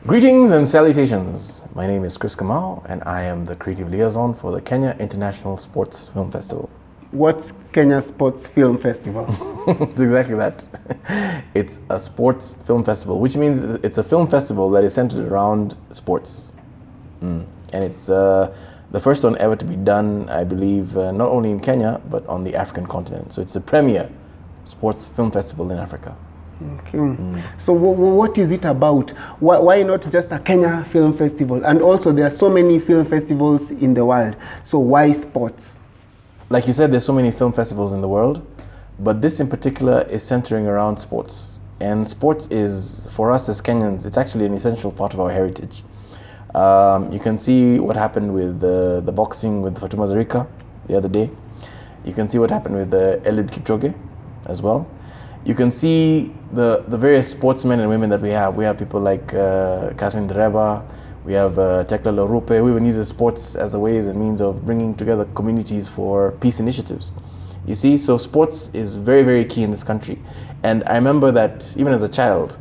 Greetings and salutations. My name is Chris Kamau and I am the creative liaison for the Kenya International Sports Film Festival. What's Kenya Sports Film Festival? It's exactly that. It's a sports film festival, which means it's a film festival that is centered around sports. And it's the first one ever to be done, I believe, not only in Kenya, but on the African continent. So it's the premier sports film festival in Africa. Okay. So what is it about? Why not just a Kenya Film Festival? And also there are so many film festivals in the world. So why sports? Like you said, there's so many film festivals in the world, but this in particular is centering around sports. And sports is, for us as Kenyans, it's actually an essential part of our heritage. You can see what happened with the boxing with Fatuma Zarika the other day. You can see what happened with Eliud Kipchoge as well. You can see the various sportsmen and women that we have. We have people like Catherine Dereba, we have Tekla Lorupe, who even uses sports as a ways and means of bringing together communities for peace initiatives. You see, so sports is very, very key in this country. And I remember that even as a child,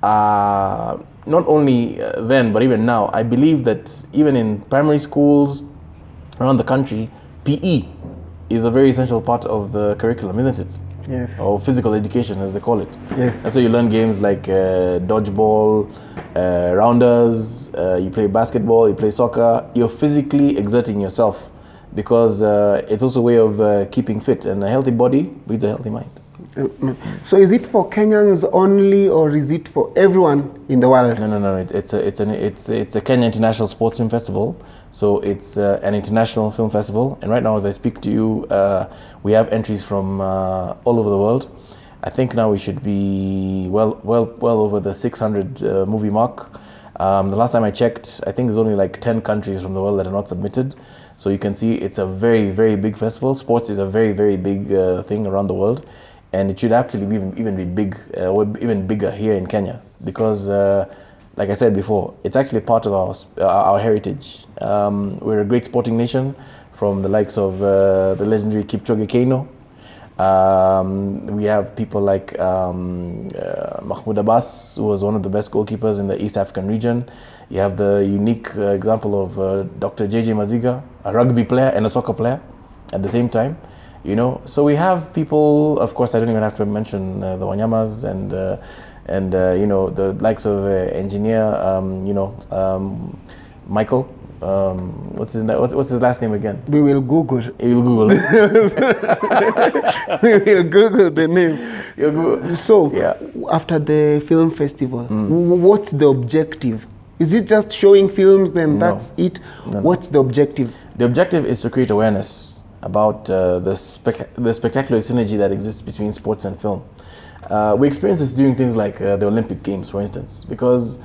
not only then, but even now, I believe that even in primary schools around the country, PE is a very essential part of the curriculum, isn't it? Yes. Or physical education, as they call it. Yes. That's where you learn games like dodgeball, rounders, you play basketball, you play soccer. You're physically exerting yourself because it's also a way of keeping fit, and a healthy body breeds a healthy mind. So is it for Kenyans only, or is it for everyone in the world? No. It's a Kenya International Sports Film Festival. So it's an international film festival, and right now, as I speak to you, we have entries from all over the world. I think now we should be well over the 600 movie mark. The last time I checked, I think there's only like 10 countries from the world that are not submitted. So you can see it's a very, very big festival. Sports is a very, very big thing around the world. And it should actually be even be big, or even bigger here in Kenya, because, like I said before, it's actually part of our heritage. We're a great sporting nation, from the likes of the legendary Kipchoge Keino. We have people like Mahmoud Abbas, who was one of the best goalkeepers in the East African region. You have the unique example of Dr. JJ Maziga, a rugby player and a soccer player at the same time. You know, so we have people. Of course, I don't even have to mention the Wanyamas and you know, the likes of engineer. Michael. What's his last name again? We will Google. You will Google. We will Google the name. So, yeah. After the film festival, what's the objective? Is it just showing films, then that's it? No. What's the objective? The objective is to create awareness about the spectacular synergy that exists between sports and film. We experience this during things like the Olympic Games, for instance, because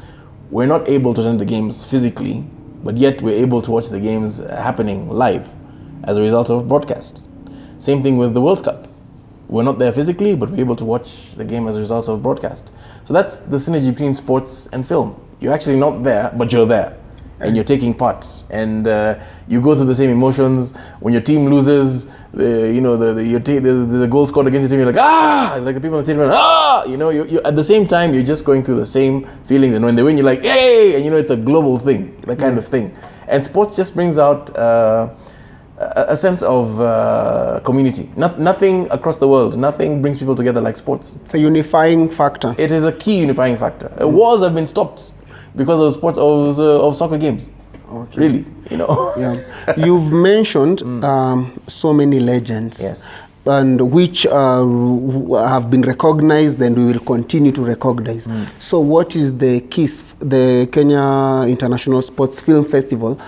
we're not able to attend the games physically, but yet we're able to watch the games happening live as a result of broadcast. Same thing with the World Cup. We're not there physically, but we're able to watch the game as a result of broadcast. So that's the synergy between sports and film. You're actually not there, but you're there. And you're taking part, and you go through the same emotions. When your team loses, there's a goal scored against your team. You're like, like the people in the stadium, you know, you at the same time you're just going through the same feelings. And when they win, you're like, hey, and you know, it's a global thing, that kind of thing. And sports just brings out a sense of community. Nothing across the world, nothing brings people together like sports. It's a unifying factor. It is a key unifying factor. Wars have been stopped because of sports, of soccer games. Okay. Really, you know. Yeah. You've mentioned so many legends. Yes. And which have been recognized and we will continue to recognize. So what is the KISS, the Kenya International Sports Film Festival,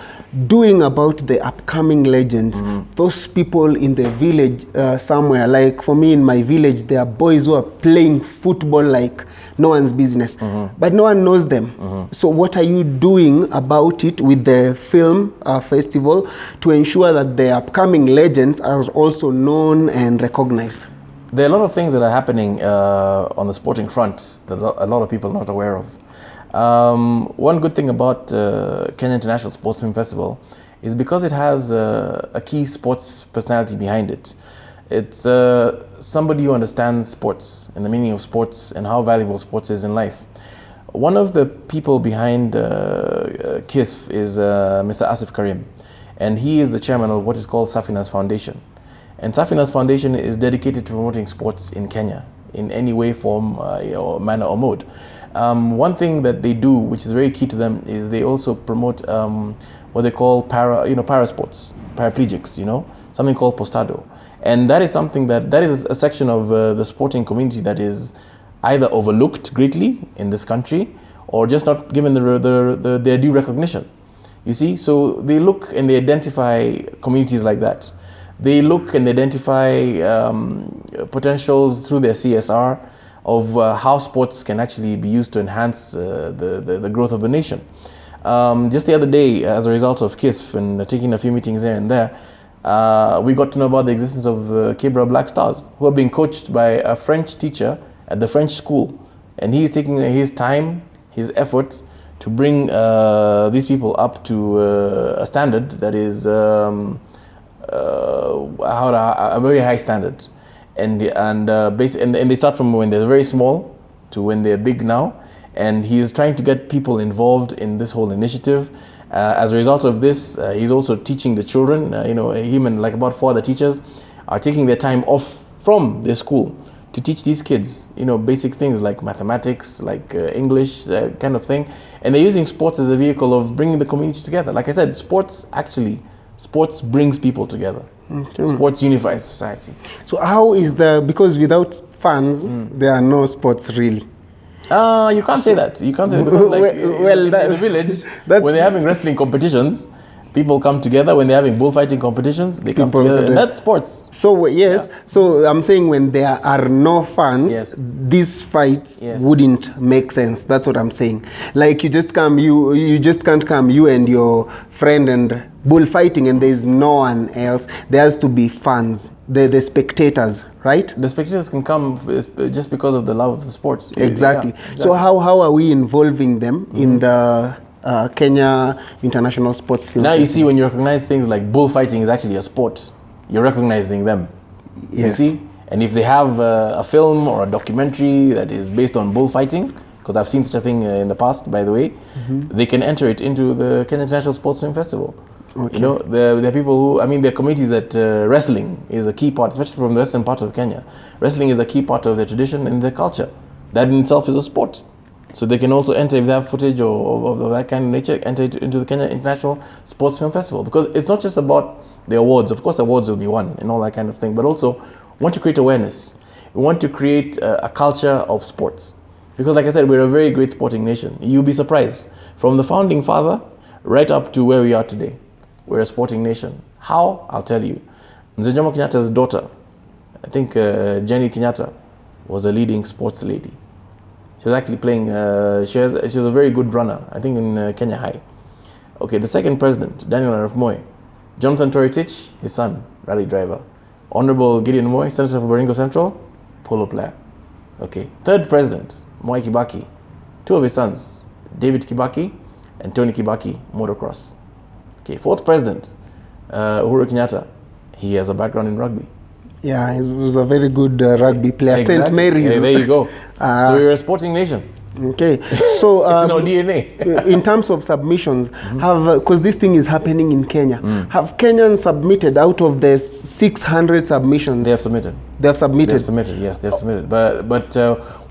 doing about the upcoming legends? Those people in the village somewhere, like for me in my village, there are boys who are playing football like no one's business, but no one knows them. So what are you doing about it with the film festival to ensure that the upcoming legends are also known and recognized? There are a lot of things that are happening on the sporting front that a lot of people are not aware of. One good thing about Kenya International Sports Film Festival is because it has a key sports personality behind it. It's somebody who understands sports and the meaning of sports and how valuable sports is in life. One of the people behind KISF is Mr. Asif Karim, and he is the chairman of what is called Safinaz Foundation. And Safinaz Foundation is dedicated to promoting sports in Kenya in any way, form, or manner or mode. One thing that they do, which is very key to them, is they also promote what they call para sports, paraplegics, something called postado. And that is something that is a section of the sporting community that is either overlooked greatly in this country or just not given their due recognition. You see, so they look and they identify communities like that. They look and identify potentials through their CSR of how sports can actually be used to enhance the growth of the nation. Just the other day, as a result of KISF and taking a few meetings here and there, we got to know about the existence of Kibra Black Stars, who are being coached by a French teacher at the French school. And he's taking his time, his efforts to bring these people up to a standard that is a very high standard. And they start from when they're very small to when they're big now. And he's trying to get people involved in this whole initiative. As a result of this, he's also teaching the children. Him and like about 4 other teachers are taking their time off from their school to teach these kids, basic things like mathematics, like English, kind of thing. And they're using sports as a vehicle of bringing the community together. Like I said, sports brings people together. Okay. Sports unifies society. So how is because without fans, there are no sports really? You can't say that. You can't say that because in the village, when they're having wrestling competitions, people come together. When they're having bullfighting competitions, they come together. And that's sports. So yes, yeah. So I'm saying when there are no fans, yes, these fights wouldn't make sense. That's what I'm saying. Like you just can't come, you and your friend and bullfighting, and there's no one else. There has to be fans, the spectators, right? The spectators can come just because of the love of the sports. Exactly. Yeah, exactly. So how are we involving them in the Kenya International Sports Film Now Festival? You see, when you recognize things like bullfighting is actually a sport, you're recognizing them. Yes. You see? And if they have a film or a documentary that is based on bullfighting, because I've seen such a thing in the past, by the way, they can enter it into the Kenya International Sports Film Festival. Okay. There are people who, there are communities that wrestling is a key part, especially from the western part of Kenya. Wrestling is a key part of their tradition and their culture. That in itself is a sport. So they can also enter, if they have footage of that kind of nature, enter it into the Kenya International Sports Film Festival. Because it's not just about the awards. Of course, awards will be won and all that kind of thing. But also, we want to create awareness. We want to create a culture of sports. Because like I said, we're a very great sporting nation. You'll be surprised. From the founding father right up to where we are today, we're a sporting nation. How? I'll tell you. Mzee Jomo Kenyatta's daughter, I think Jenny Kenyatta, was a leading sports lady. She was actually playing, she was a very good runner, I think in Kenya High. Okay, the second president, Daniel Arap Moi, Jonathan Toritich, his son, rally driver. Honorable Gideon Moi, Senator for Baringo Central, polo player. Okay, third president, Mwai Kibaki, 2 of his sons, David Kibaki and Tony Kibaki, motocross. Okay, fourth president, Uhuru Kenyatta, he has a background in rugby. Yeah, he was a very good rugby player. Exactly. St. Mary's. Yeah, there you go. So we're a sporting nation. Okay, so it's in our DNA. In terms of submissions, because this thing is happening in Kenya, have Kenyans submitted out of the 600 submissions? They have submitted. They have submitted. They have submitted. Yes, they have submitted. But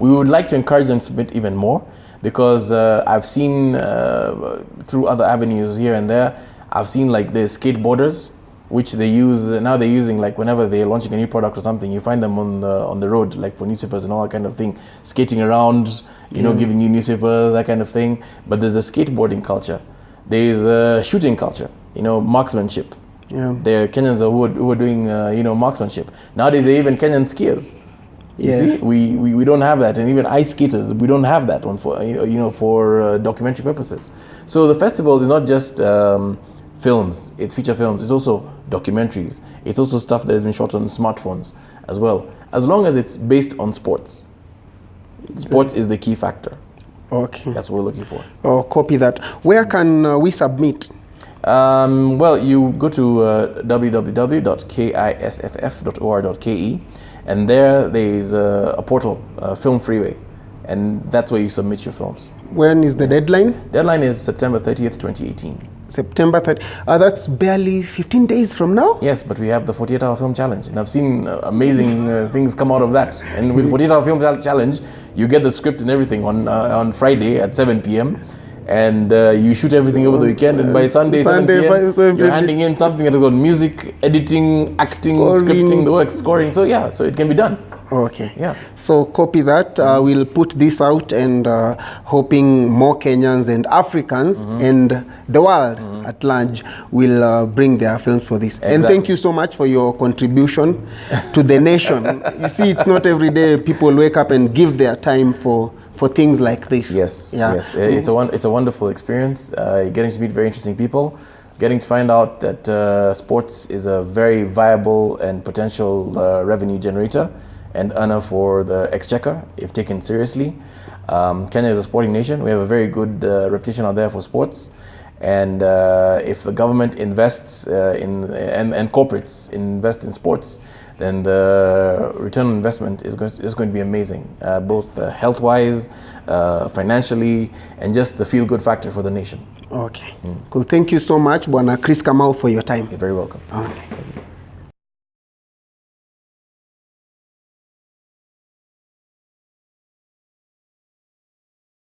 we would like to encourage them to submit even more, because I've seen through other avenues here and there, I've seen like the skateboarders, which they use now. They're using like whenever they're launching a new product or something, you find them on the road, like for newspapers and all that kind of thing, skating around, giving you newspapers, that kind of thing. But there's a skateboarding culture, there's a shooting culture, marksmanship. Yeah. There are Kenyans who are doing marksmanship. Nowadays, there are even Kenyan skiers. You see, we don't have that, and even ice skaters, we don't have that one for documentary purposes. So the festival is not just films, it's feature films, it's also documentaries, it's also stuff that has been shot on smartphones as well, as long as it's based on sports. Sports is the key factor. Okay, that's what we're looking for. Oh, copy that. Where can we submit? Well, you go to www.kisff.or.ke, and there is a portal, Film Freeway. and that's where you submit your films. When is the deadline? Deadline is September 30th, 2018. September 30th. That's barely 15 days from now? Yes, but we have the 48-hour film challenge, and I've seen amazing things come out of that. And with 48-hour film challenge, you get the script and everything on Friday at 7 p.m. and you shoot everything over the weekend, and by Sunday 7 p.m. 7 you're handing in something that has got music, editing, acting, scripting, the works, scoring. So yeah, so it can be done. Okay. Yeah. So copy that. We'll put this out, and hoping more Kenyans and Africans and the world at large will bring their films for this. And thank you so much for your contribution to the nation. You see, it's not every day people wake up and give their time for things like this. Yes. Yeah. Yes. It's a wonderful experience. Getting to meet very interesting people. Getting to find out that sports is a very viable and potential revenue generator and earner for the exchequer if taken seriously. Kenya is a sporting nation. We have a very good reputation out there for sports, and if the government invests and corporates invest in sports, then the return on investment is going to be amazing, both health-wise, financially, and just the feel-good factor for the nation. Okay. Cool. Thank you so much, Bwana Chris Kamau, for your time. You're very welcome. Okay.